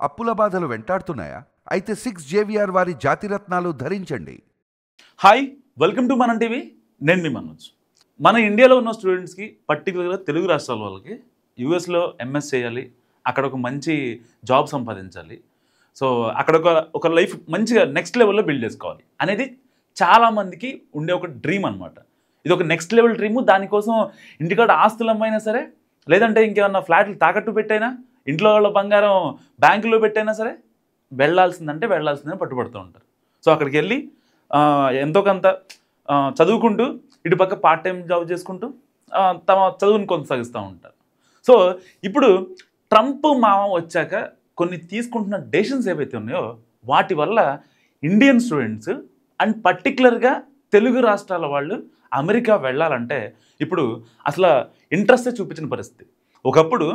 అప్పుల బాధలు వెంటాడుతున్నాయా? అయితే 6 జేవిఆర్ వారి జాతిరత్నాలు ధరించండి. హాయ్, వెల్కమ్ టు మనం టీవీ. నేను మీ మనోజ్. మన ఇండియాలో ఉన్న స్టూడెంట్స్కి, పర్టికులర్గా తెలుగు రాష్ట్రాల వాళ్ళకి యూఎస్లో ఎంఎస్ చేయాలి, అక్కడ ఒక మంచి జాబ్ సంపాదించాలి, సో అక్కడ ఒక లైఫ్ మంచిగా నెక్స్ట్ లెవెల్లో బిల్డ్ చేసుకోవాలి అనేది చాలామందికి ఉండే ఒక డ్రీమ్ అనమాట. ఇది ఒక నెక్స్ట్ లెవెల్ డ్రీము. దానికోసం ఇంటికాడ ఆస్తులు అమ్మైనా సరే, లేదంటే ఇంకేమన్నా ఫ్లాట్లు తాకట్టు పెట్టైనా, ఇంట్లో వాళ్ళ బంగారం బ్యాంకులో పెట్టైనా సరే వెళ్ళాల్సిందని పట్టుబడుతూ ఉంటారు. సో అక్కడికి వెళ్ళి ఎంతో కొంత చదువుకుంటూ, ఇటు పక్క పార్ట్ టైం జాబ్ చేసుకుంటూ తమ చదువుని కొనసాగిస్తూ ఉంటారు. సో ఇప్పుడు ట్రంప్ మామ వచ్చాక కొన్ని తీసుకుంటున్న డెసిషన్స్ ఏవైతే ఉన్నాయో వాటి వల్ల ఇండియన్ స్టూడెంట్స్ అండ్ పర్టికులర్గా తెలుగు రాష్ట్రాల వాళ్ళు అమెరికా వెళ్ళాలంటే ఇప్పుడు అసలు ఇంట్రెస్టే చూపించిన పరిస్థితి. ఒకప్పుడు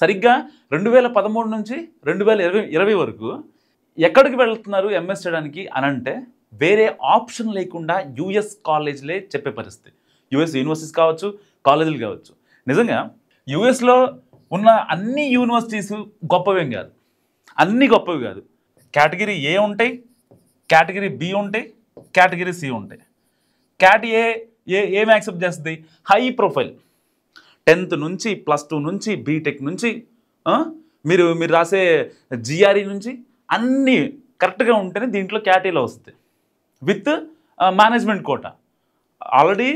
సరిగ్గా 2013 నుంచి 2020 వరకు ఎక్కడికి వెళ్తున్నారు ఎంఎస్ చేయడానికి అని అంటే వేరే ఆప్షన్ లేకుండా యూఎస్ కాలేజీలే చెప్పే పరిస్థితి. యూఎస్ యూనివర్సిటీస్ కావచ్చు, కాలేజీలు కావచ్చు. నిజంగా యూఎస్లో ఉన్న అన్ని యూనివర్సిటీస్ గొప్పవేం కాదు, అన్నీ గొప్పవి కాదు. కేటగిరీ ఏ ఉంటాయి, కేటగిరీ బి ఉంటాయి, కేటగిరీ సి ఉంటాయి. ఏం యాక్సెప్ట్ చేస్తుంది? హై ప్రొఫైల్ 10th నుంచి +2 నుంచి బీటెక్ నుంచి మీరు రాసే జిఆర్ఈ నుంచి అన్నీ కరెక్ట్గా ఉంటేనే దీంట్లో కేటగిరీలో వస్తుంది విత్ మేనేజ్మెంట్ కోటా. ఆల్రెడీ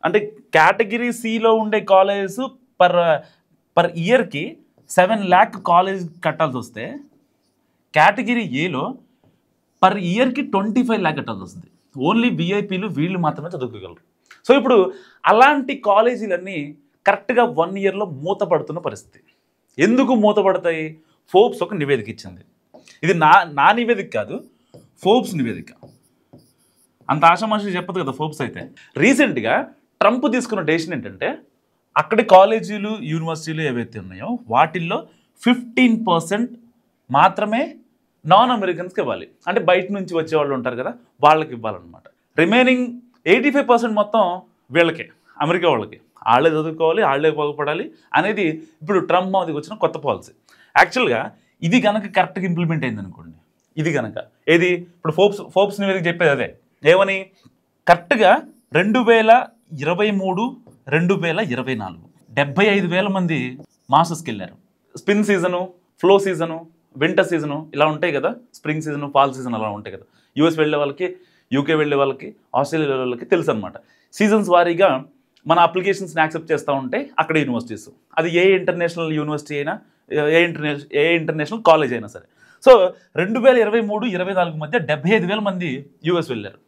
అంటే కేటగిరీ సిలో ఉండే కాలేజెస్ పర్ ఇయర్కి 7 lakh కాలేజ్ కట్టాల్సి వస్తే కేటగిరీ ఏలో పర్ ఇయర్కి 25 lakh కట్టాల్సి వస్తుంది. ఓన్లీ విఐపీలు వీళ్ళు మాత్రమే చదువుకోగలరు. సో ఇప్పుడు అలాంటి కాలేజీలన్నీ కరెక్ట్గా 1 yearలో మూతపడుతున్న పరిస్థితి. ఎందుకు మూతపడతాయి? ఫోర్బ్స్ ఒక నివేదిక ఇచ్చింది. ఇది నా నివేదిక కాదు, ఫోర్బ్స్ నివేదిక. అంత ఆషామాషి చెప్పదు కదా ఫోర్బ్స్ అయితే. రీసెంట్గా ట్రంప్ తీసుకున్న డెసిషన్ ఏంటంటే అక్కడి కాలేజీలు, యూనివర్సిటీలు ఏవైతే ఉన్నాయో వాటిల్లో 15% మాత్రమే నాన్ అమెరికన్స్కి ఇవ్వాలి. అంటే బయట నుంచి వచ్చే వాళ్ళు ఉంటారు కదా, వాళ్ళకి ఇవ్వాలన్నమాట. రిమైనింగ్ 85% మొత్తం వీళ్ళకే, అమెరికా వాళ్ళకి. వాళ్ళే చదువుకోవాలి, వాళ్ళే బాగుపడాలి అనేది ఇప్పుడు ట్రంప్ మోదీకి వచ్చిన కొత్త పాలసీ. యాక్చువల్గా ఇది కనుక కరెక్ట్గా ఇంప్లిమెంట్ అయింది అనుకోండి, ఇది కనుక ఏది ఇప్పుడు ఫోర్బ్స్ నివేదిక చెప్పేది అదే. ఏమని? కరెక్ట్గా 2023, 2024 75,000 మంది మాస్టర్స్కి వెళ్ళారు. Spin season, flow season, winter season ఇలా ఉంటాయి కదా, స్ప్రింగ్ సీజను, ఫాల్ సీజన్ అలా ఉంటాయి కదా. యూఎస్ వెళ్ళే వాళ్ళకి, యూకే వెళ్ళే వాళ్ళకి, ఆస్ట్రేలియా వెళ్ళే వాళ్ళకి తెలుసు అనమాట. సీజన్స్ వారీగా మన అప్లికేషన్స్ని యాక్సెప్ట్ చేస్తూ ఉంటాయి అక్కడ యూనివర్సిటీస్. అది ఏ ఇంటర్నేషనల్ యూనివర్సిటీ అయినా, ఏ ఇంటర్నేషనల్ కాలేజ్ అయినా సరే. సో 2023, 2024 మధ్య 75,000 మంది యూఎస్ వెళ్ళారు.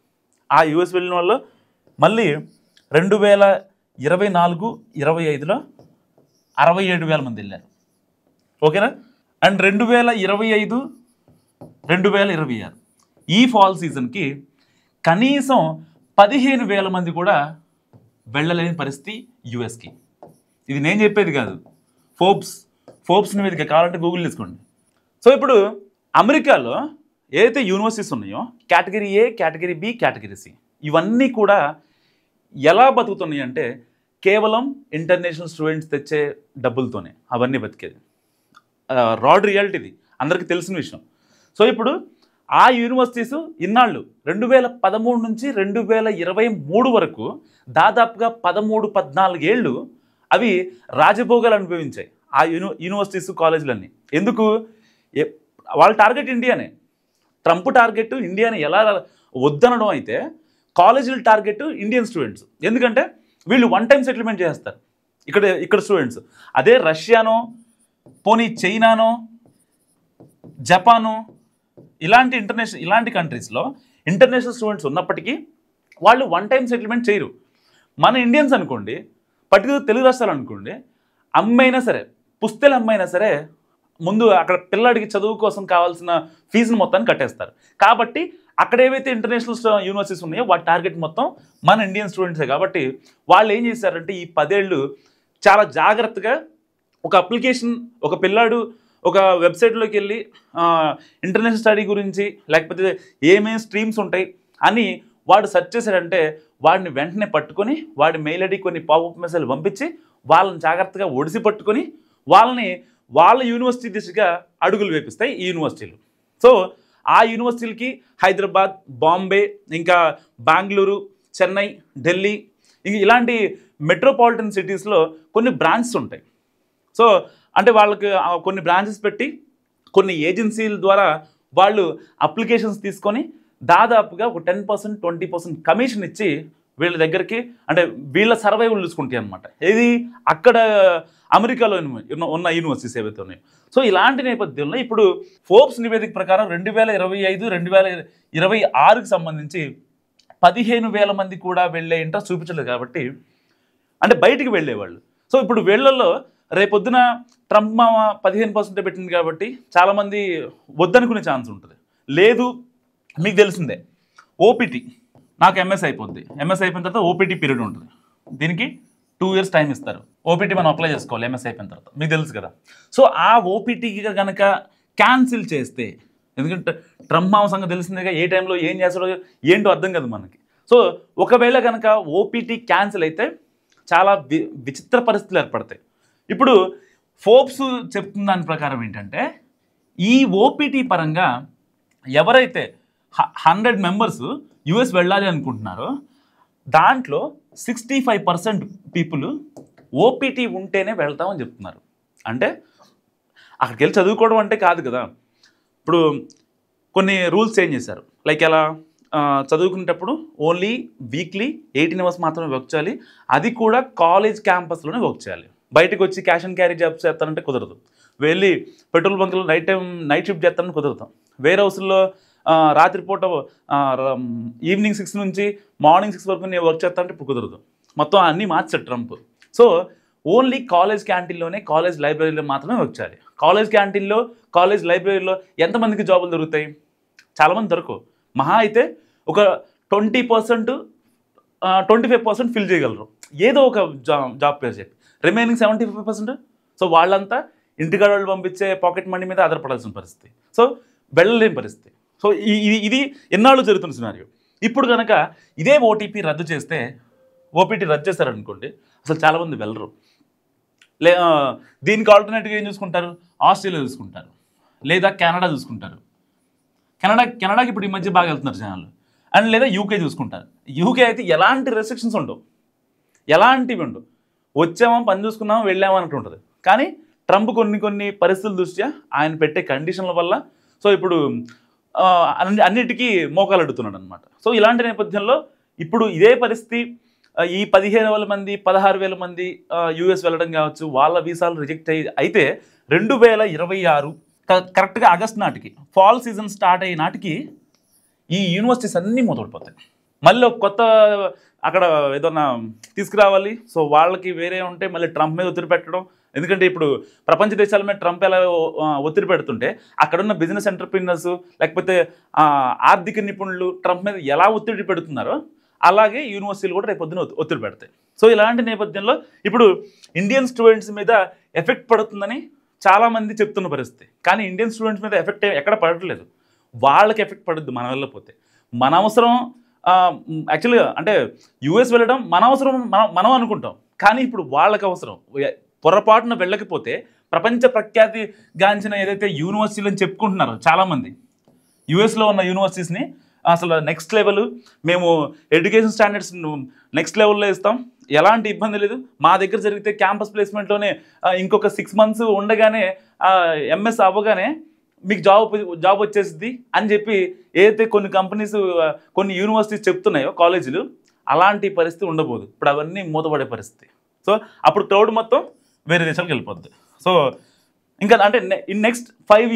ఆ యూఎస్ వెళ్ళిన వాళ్ళు మళ్ళీ 2024, 2025లో 67,000 మంది వెళ్ళారు. ఓకేనా? అండ్ 2025, 2026 ఈ ఫాల్ సీజన్కి కనీసం 15,000 మంది కూడా వెళ్ళలేని పరిస్థితి యూఎస్కి. ఇది నేను చెప్పేది కాదు, ఫోర్బ్స్ నివేదిక. కావాలంటే గూగుల్ తీసుకోండి. సో ఇప్పుడు అమెరికాలో ఏదైతే యూనివర్సిటీస్ ఉన్నాయో category A, category B, category C ఇవన్నీ కూడా ఎలా బతుకుతున్నాయి అంటే కేవలం ఇంటర్నేషనల్ స్టూడెంట్స్ తెచ్చే డబ్బులతోనే అవన్నీ బతికేది. రాడ్ రియాలిటీ ఇది, అందరికీ తెలిసిన విషయం. సో ఇప్పుడు ఆ యూనివర్సిటీస్ ఇన్నాళ్ళు 2013 నుంచి 2023 వరకు దాదాపుగా 13-14 ఏళ్ళు అవి రాజభోగాలు అనుభవించాయి ఆ యూనివర్సిటీస్, కాలేజీలన్నీ. ఎందుకు? వాళ్ళ టార్గెట్ ఇండియానే. ట్రంప్ టార్గెట్ ఇండియాని ఎలా వద్దనడం అయితే కాలేజీల టార్గెట్ ఇండియన్ స్టూడెంట్స్. ఎందుకంటే వీళ్ళు 1 time సెటిల్మెంట్ చేస్తారు ఇక్కడ స్టూడెంట్స్. అదే రష్యానో, పోనీ చైనానో, జపాను ఇలాంటి కంట్రీస్లో ఇంటర్నేషనల్ స్టూడెంట్స్ ఉన్నప్పటికీ వాళ్ళు 1 time సెటిల్మెంట్ చేయరు. మన ఇండియన్స్ అనుకోండి, పర్టికులర్ తెలుగు రాష్ట్రాలు అనుకోండి, అమ్మైనా సరే, పుస్తెలు అమ్మైనా సరే ముందు అక్కడ పిల్లాడికి చదువు కోసం కావాల్సిన ఫీజును మొత్తాన్ని కట్టేస్తారు. కాబట్టి అక్కడ ఏవైతే ఇంటర్నేషనల్ యూనివర్సిటీస్ ఉన్నాయో వాటి టార్గెట్ మొత్తం మన ఇండియన్ స్టూడెంట్సే. కాబట్టి వాళ్ళు ఏం చేశారంటే ఈ 10 ఏళ్ళు చాలా జాగ్రత్తగా ఒక అప్లికేషన్, ఒక పిల్లాడు ఒక వెబ్సైట్లోకి వెళ్ళి ఇంటర్నేషనల్ స్టడీ గురించి లేకపోతే ఏమేమి స్ట్రీమ్స్ ఉంటాయి అని వాడు సెర్చ్ చేశాడంటే వాడిని వెంటనే పట్టుకొని వాడి మెయిల్ ఐడి కొన్ని పాపప్ మెసేజ్లు పంపించి వాళ్ళని జాగ్రత్తగా ఒడిసి పట్టుకొని వాళ్ళని వాళ్ళ యూనివర్సిటీ దిశగా అడుగులు వేపిస్తాయి ఈ యూనివర్సిటీలు. సో ఆ యూనివర్సిటీలకి హైదరాబాద్, బాంబే, ఇంకా బెంగళూరు, చెన్నై, ఢిల్లీ, ఇంక ఇలాంటి మెట్రోపాలిటన్ సిటీస్లో కొన్ని బ్రాంచెస్ ఉంటాయి. సో అంటే వాళ్ళకి కొన్ని బ్రాంచెస్ పెట్టి కొన్ని ఏజెన్సీల ద్వారా వాళ్ళు అప్లికేషన్స్ తీసుకొని దాదాపుగా ఒక 10%, 20% కమిషన్ ఇచ్చి వీళ్ళ దగ్గరికి, అంటే వీళ్ళ సర్వైవల్ చూసుకుంటాయి అనమాట. ఇది అక్కడ అమెరికాలో ఉన్న యూనివర్సిటీస్ ఏవైతే ఉన్నాయో. సో ఇలాంటి నేపథ్యంలో ఇప్పుడు ఫోర్బ్స్ నివేదిక ప్రకారం 2025, 2026కి సంబంధించి 15,000 మంది కూడా వెళ్ళే ఇంట్రెస్ట్ చూపించలేదు కాబట్టి, అంటే బయటికి వెళ్ళేవాళ్ళు. సో ఇప్పుడు వీళ్ళల్లో రేపొద్దున ట్రంప్ మామ 15% పెట్టింది కాబట్టి చాలామంది వద్దనుకునే ఛాన్స్ ఉంటుంది. లేదు, మీకు తెలిసిందే ఓపీటీ, నాకు ఎంఎస్ అయిపోద్ది, ఎంఎస్ అయిపోయిన తర్వాత ఓపీటీ పీరియడ్ ఉంటుంది. దీనికి 2 years టైం ఇస్తారు. ఓపీటీ మనం అప్లై చేసుకోవాలి ఎంఎస్ అయిపోయిన తర్వాత, మీకు తెలుసు కదా. సో ఆ ఓపీటీకి కనుక క్యాన్సిల్ చేస్తే, ఎందుకంటే ట్రంప్ మామ సంగతి తెలిసిందేగా, ఏ టైంలో ఏం చేస్తాడో ఏంటో అర్థం కదా మనకి. సో ఒకవేళ కనుక ఓపీటీ క్యాన్సిల్ అయితే చాలా విచిత్ర పరిస్థితులు ఏర్పడతాయి. ఇప్పుడు ఫోర్బ్స్ చెప్తున్న దాని ప్రకారం ఏంటంటే, ఈ ఓపీటీ పరంగా ఎవరైతే 100 members యుఎస్ వెళ్ళాలి అనుకుంటున్నారో దాంట్లో 65% పీపుల్ ఓపీటీ ఉంటేనే వెళ్తామని చెప్తున్నారు. అంటే అక్కడికి వెళ్ళి చదువుకోవడం అంటే కాదు కదా. ఇప్పుడు కొన్ని రూల్స్ చేంజ్ చేశారు. లైక్ ఎలా, చదువుకునేటప్పుడు ఓన్లీ వీక్లీ 18 hours మాత్రమే వర్క్ చేయాలి. అది కూడా కాలేజ్ క్యాంపస్లోనే వర్క్ చేయాలి. బయటకు వచ్చి క్యాష్ అండ్ క్యారీ జాబ్స్ చేస్తానంటే కుదరదు. వెళ్ళి పెట్రోల్ బంకులో నైట్ షిఫ్ట్ చేస్తానని కుదరదు. వేర్ హౌస్లో రాత్రిపూట ఈవినింగ్ 6 నుంచి మార్నింగ్ 6 వరకు నేను వర్క్ చేస్తానంటే ఇప్పుడు కుదరదు. మొత్తం అన్నీ మార్చాడు ట్రంప్. సో ఓన్లీ కాలేజ్ క్యాంటీన్లోనే, కాలేజ్ లైబ్రరీలో మాత్రమే వర్క్ చేయాలి. కాలేజ్ క్యాంటీన్లో, కాలేజ్ లైబ్రరీలో ఎంతమందికి జాబులు దొరుకుతాయి? చాలామంది దొరకవు. మహా అయితే ఒక 20%, 25% ఫిల్ చేయగలరు, ఏదో ఒక జాబ్ పేరు చెప్పి. రిమైనింగ్ 75%, సో వాళ్ళంతా ఇంటికాడ వాళ్ళు పంపించే పాకెట్ మనీ మీద ఆధారపడాల్సిన పరిస్థితి. సో వెళ్ళలేని పరిస్థితి. సో ఇది ఎన్నాళ్ళు జరుగుతున్న సినారియో. ఇప్పుడు కనుక ఇదే ఓపీటీ రద్దు చేస్తారనుకోండి, అసలు చాలామంది వెళ్ళరు. దీనికి ఆల్టర్నేటివ్గా ఏం చూసుకుంటారు? ఆస్ట్రేలియా చూసుకుంటారు, లేదా కెనడా చూసుకుంటారు. కెనడాకి ఇప్పుడు ఈ మధ్య బాగా వెళ్తున్నారు జనాలు. అండ్ లేదా యూకే చూసుకుంటారు. యూకే అయితే ఎలాంటి రెస్ట్రిక్షన్స్ ఉండవు, ఎలాంటివి ఉండవు. వచ్చామో పని చూసుకున్నామో వెళ్ళామో అన్నట్టు ఉంటుంది. కానీ ట్రంప్ కొన్ని పరిస్థితుల దృష్ట్యా ఆయన పెట్టే కండిషన్ల వల్ల సో ఇప్పుడు అన్నిటికీ మోకాలు అడుగుతున్నాడు అనమాట. సో ఇలాంటి నేపథ్యంలో ఇప్పుడు ఇదే పరిస్థితి ఈ 15,000 మంది 16,000 మంది యూఎస్ వెళ్ళడం కావచ్చు, వాళ్ళ వీసాలు రిజెక్ట్ అయితే 2026 కరెక్ట్గా ఆగస్ట్ నాటికి, ఫాల్ సీజన్ స్టార్ట్ అయ్యే నాటికి ఈ యూనివర్సిటీస్ అన్నీ మూతపడిపోతాయి. మళ్ళీ కొత్త అక్కడ ఏదన్నా తీసుకురావాలి. సో వాళ్ళకి వేరే ఉంటే మళ్ళీ ట్రంప్ మీద ఒత్తిడి పెట్టడం. ఎందుకంటే ఇప్పుడు ప్రపంచ దేశాల మీద ట్రంప్ ఎలా ఒత్తిడి పెడుతుంటే అక్కడున్న బిజినెస్ ఎంటర్ప్రీనర్స్ లేకపోతే ఆర్థిక నిపుణులు ట్రంప్ మీద ఎలా ఒత్తిడి పెడుతున్నారో అలాగే యూనివర్సిటీలు కూడా రేపొద్దున ఒత్తిడి పెడతాయి. సో ఇలాంటి నేపథ్యంలో ఇప్పుడు ఇండియన్ స్టూడెంట్స్ మీద ఎఫెక్ట్ పడుతుందని చాలామంది చెప్తున్న పరిస్థితి. కానీ ఇండియన్ స్టూడెంట్స్ మీద ఎఫెక్ట్ ఎక్కడ పడట్లేదు. వాళ్ళకి ఎఫెక్ట్ పడుద్ది మనం వెళ్ళకపోతే. మన అవసరం యాక్చువల్గా అంటే యూఎస్ వెళ్ళడం మన అవసరం మనం అనుకుంటాం. కానీ ఇప్పుడు వాళ్ళకి అవసరం. పొరపాటున వెళ్ళకపోతే ప్రపంచ ప్రఖ్యాతి గాంచిన ఏదైతే యూనివర్సిటీలు అని చెప్పుకుంటున్నారో చాలామంది, యూఎస్లో ఉన్న యూనివర్సిటీస్ని అసలు నెక్స్ట్ లెవెల్, మేము ఎడ్యుకేషన్ స్టాండర్డ్స్ నెక్స్ట్ లెవెల్లో ఇస్తాం, ఎలాంటి ఇబ్బంది లేదు, మా దగ్గర జరిగితే క్యాంపస్ ప్లేస్మెంట్లోనే ఇంకొక 6 months ఉండగానే ఎంఎస్ అవ్వగానే మీకు జాబ్ వచ్చేసింది అని చెప్పి ఏదైతే కొన్ని కంపెనీస్ కొన్ని యూనివర్సిటీస్ చెప్తున్నాయో కాలేజీలు, అలాంటి పరిస్థితి ఉండబోదు. ఇప్పుడు అవన్నీ మూతపడే పరిస్థితి. సో అప్పుడు క్రౌడ్ మొత్తం వేరే దేశాలకు వెళ్ళిపోద్ది. సో ఇంకా అంటే నెక్స్ట్ 5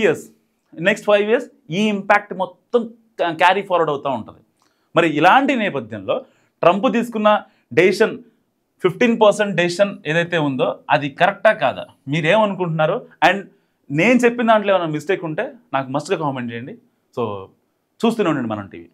years ఈ ఇంపాక్ట్ మొత్తం క్యారీ ఫార్వర్డ్ అవుతూ ఉంటుంది. మరి ఇలాంటి నేపథ్యంలో ట్రంప్ తీసుకున్న డెసిషన్ 15% డెసిషన్ ఏదైతే ఉందో అది కరెక్టా కాదా, మీరేమనుకుంటున్నారు? అండ్ నేను చెప్పిన దాంట్లో ఏమైనా మిస్టేక్ ఉంటే నాకు మస్ట్గా కామెంట్ చేయండి. సో చూస్తూనే ఉండండి మనం టీవీ.